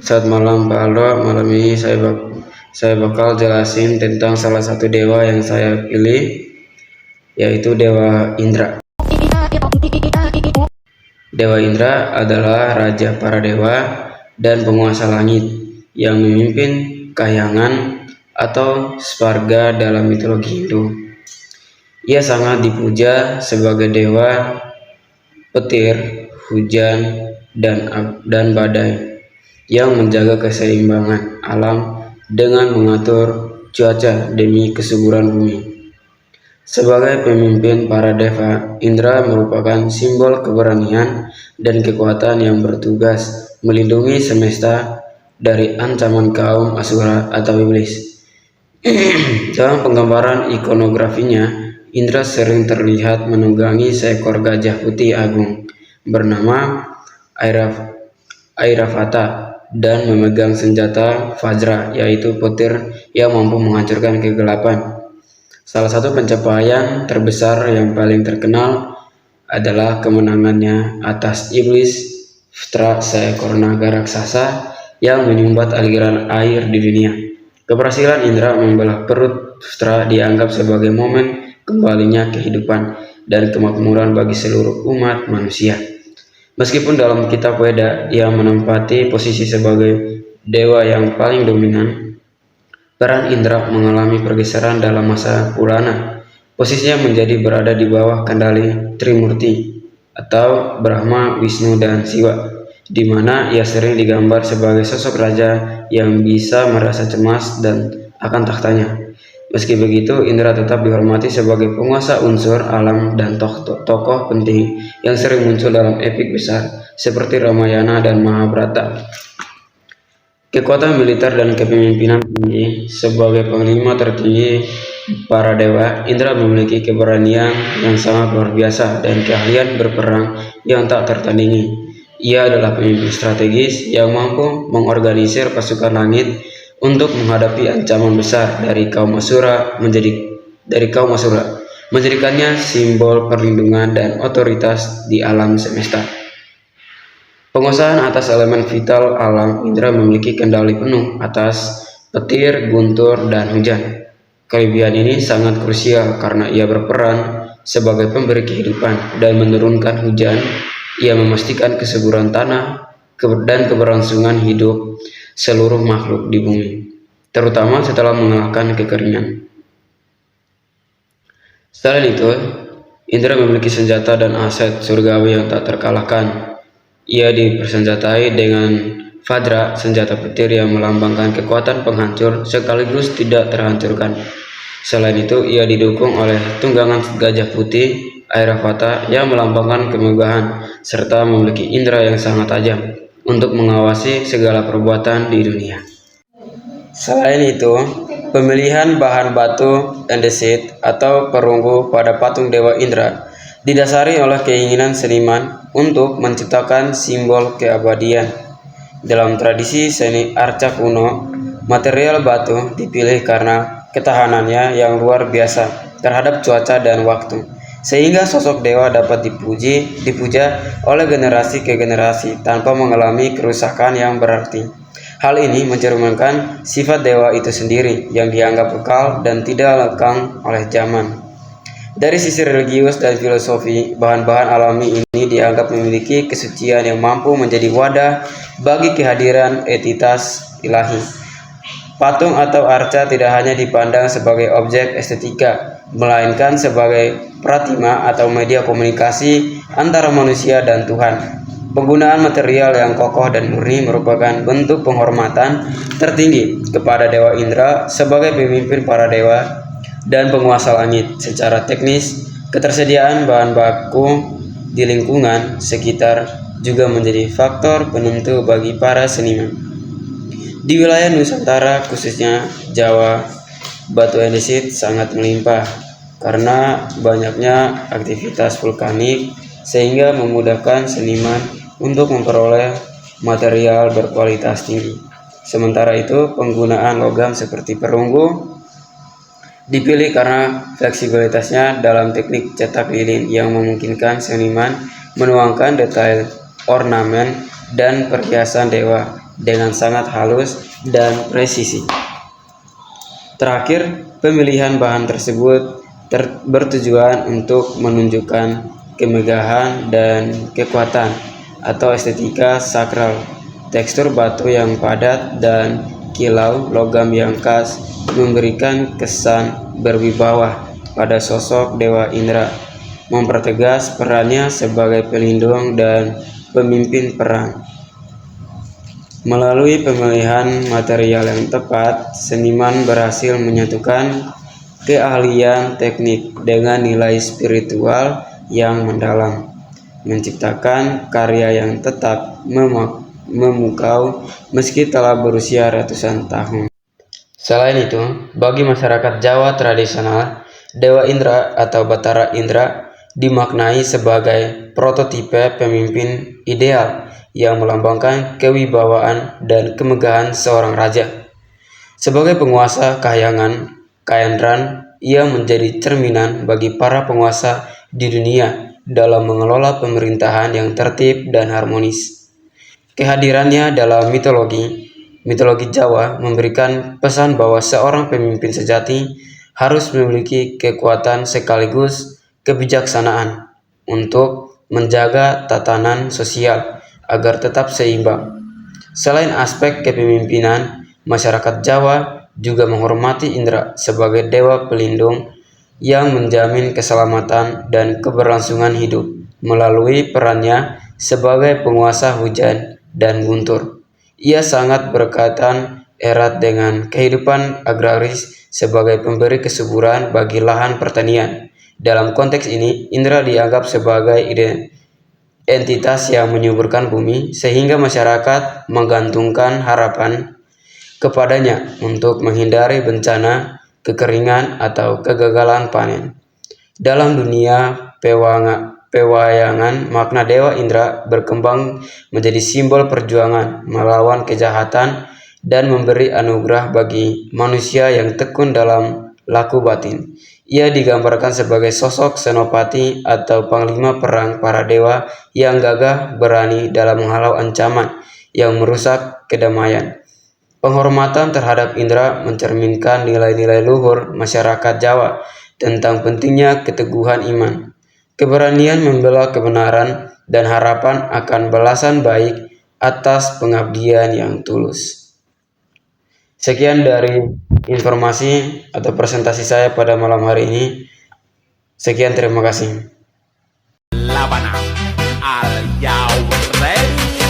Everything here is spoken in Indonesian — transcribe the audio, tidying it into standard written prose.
Selamat malam Pak Aldo. Malam ini saya bakal jelasin tentang salah satu dewa yang saya pilih, yaitu Dewa Indra. Dewa Indra adalah raja para dewa dan penguasa langit yang memimpin kahyangan atau Svarga dalam mitologi Hindu. Ia sangat dipuja sebagai dewa petir, hujan, dan badai yang menjaga keseimbangan alam dengan mengatur cuaca demi kesuburan bumi. Sebagai pemimpin para deva, Indra merupakan simbol keberanian dan kekuatan yang bertugas melindungi semesta dari ancaman kaum Asura atau iblis. Dalam penggambaran ikonografinya, Indra sering terlihat menunggangi seekor gajah putih agung bernama Airavata dan memegang senjata Vajra, yaitu petir yang mampu menghancurkan kegelapan. Salah satu pencapaian terbesar yang paling terkenal adalah kemenangannya atas iblis Vtra, seekor naga raksasa yang menyumbat aliran air di dunia. Keberhasilan Indra membelah perut Vtra dianggap sebagai momen kembalinya kehidupan dan kemakmuran bagi seluruh umat manusia. Meskipun dalam kitab Weda ia menempati posisi sebagai dewa yang paling dominan, peran Indra mengalami pergeseran dalam masa Purana. Posisinya menjadi berada di bawah kendali Trimurti atau Brahma, Wisnu, dan Siwa, di mana ia sering digambar sebagai sosok raja yang bisa merasa cemas dan akan tahtanya. Meski begitu, Indra tetap dihormati sebagai penguasa unsur alam dan tokoh penting yang sering muncul dalam epik besar seperti Ramayana dan Mahabharata. Kekuatan militer dan kepemimpinan tinggi. Sebagai panglima tertinggi para dewa, Indra memiliki keberanian yang sangat luar biasa dan keahlian berperang yang tak tertandingi. Ia adalah pemimpin strategis yang mampu mengorganisir pasukan langit untuk menghadapi ancaman besar dari kaum Asura, menjadikannya simbol perlindungan dan otoritas di alam semesta. Penguasaan atas elemen vital alam, Indra memiliki kendali penuh atas petir, guntur, dan hujan. Kelebihan ini sangat krusial karena ia berperan sebagai pemberi kehidupan dan menurunkan hujan. Ia memastikan kesuburan tanah dan keberlangsungan hidup seluruh makhluk di bumi, terutama setelah mengalahkan kekeringan. Selain itu, Indra memiliki senjata dan aset surgawi yang tak terkalahkan. Ia dipersenjatai dengan Vajra, senjata petir yang melambangkan kekuatan penghancur sekaligus tidak terhancurkan. Selain itu, ia didukung oleh tunggangan gajah putih Airavata yang melambangkan kemegahan serta memiliki indera yang sangat tajam untuk mengawasi segala perbuatan di dunia. Selain itu, pemilihan bahan batu andesit atau perunggu pada patung Dewa Indra didasari oleh keinginan seniman untuk menciptakan simbol keabadian. Dalam tradisi seni arca kuno, material batu dipilih karena ketahanannya yang luar biasa terhadap cuaca dan waktu, sehingga sosok dewa dapat dipuja oleh generasi ke generasi tanpa mengalami kerusakan yang berarti. Hal ini mencerminkan sifat dewa itu sendiri yang dianggap kekal dan tidak lekang oleh zaman. Dari sisi religius dan filosofi, bahan-bahan alami ini dianggap memiliki kesucian yang mampu menjadi wadah bagi kehadiran entitas ilahi. Patung atau arca tidak hanya dipandang sebagai objek estetika, melainkan sebagai pratima atau media komunikasi antara manusia dan Tuhan. Penggunaan material yang kokoh dan murni merupakan bentuk penghormatan tertinggi kepada Dewa Indra sebagai pemimpin para dewa dan penguasa langit. Secara teknis, ketersediaan bahan baku di lingkungan sekitar juga menjadi faktor penentu bagi para seniman. Di wilayah Nusantara, khususnya Jawa, batu andesit sangat melimpah karena banyaknya aktivitas vulkanik, sehingga memudahkan seniman untuk memperoleh material berkualitas tinggi. Sementara itu, penggunaan logam seperti perunggu dipilih karena fleksibilitasnya dalam teknik cetak lilin yang memungkinkan seniman menuangkan detail ornamen dan perhiasan dewa dengan sangat halus dan presisi. Terakhir, pemilihan bahan tersebut bertujuan untuk menunjukkan kemegahan dan kekuatan atau estetika sakral. Tekstur batu yang padat dan kilau logam yang khas memberikan kesan berwibawa pada sosok Dewa Indra, mempertegas perannya sebagai pelindung dan pemimpin perang. Melalui pemilihan material yang tepat, seniman berhasil menyatukan keahlian teknik dengan nilai spiritual yang mendalam, menciptakan karya yang tetap memukau meski telah berusia ratusan tahun. Selain itu, bagi masyarakat Jawa tradisional, Dewa Indra atau Batara Indra dimaknai sebagai prototipe pemimpin ideal yang melambangkan kewibawaan dan kemegahan seorang raja. Sebagai penguasa kahyangan Kayandran, ia menjadi cerminan bagi para penguasa di dunia dalam mengelola pemerintahan yang tertib dan harmonis. Kehadirannya dalam mitologi Jawa memberikan pesan bahwa seorang pemimpin sejati harus memiliki kekuatan sekaligus kebijaksanaan untuk menjaga tatanan sosial agar tetap seimbang. Selain aspek kepemimpinan, masyarakat Jawa juga menghormati Indra sebagai dewa pelindung yang menjamin keselamatan dan keberlangsungan hidup melalui perannya sebagai penguasa hujan dan guntur. Ia sangat berkaitan erat dengan kehidupan agraris sebagai pemberi kesuburan bagi lahan pertanian. Dalam konteks ini, Indra dianggap sebagai entitas yang menyuburkan bumi, sehingga masyarakat menggantungkan harapan kepadanya untuk menghindari bencana, kekeringan, atau kegagalan panen. Dalam dunia pewayangan, makna Dewa Indra berkembang menjadi simbol perjuangan melawan kejahatan dan memberi anugerah bagi manusia yang tekun dalam laku batin. Ia digambarkan sebagai sosok senopati atau panglima perang para dewa yang gagah berani dalam menghalau ancaman yang merusak kedamaian. Penghormatan terhadap Indra mencerminkan nilai-nilai luhur masyarakat Jawa tentang pentingnya keteguhan iman, keberanian membela kebenaran, dan harapan akan balasan baik atas pengabdian yang tulus. Sekian dari informasi atau presentasi saya pada malam hari ini. Sekian, terima kasih. La Habana, are you ready?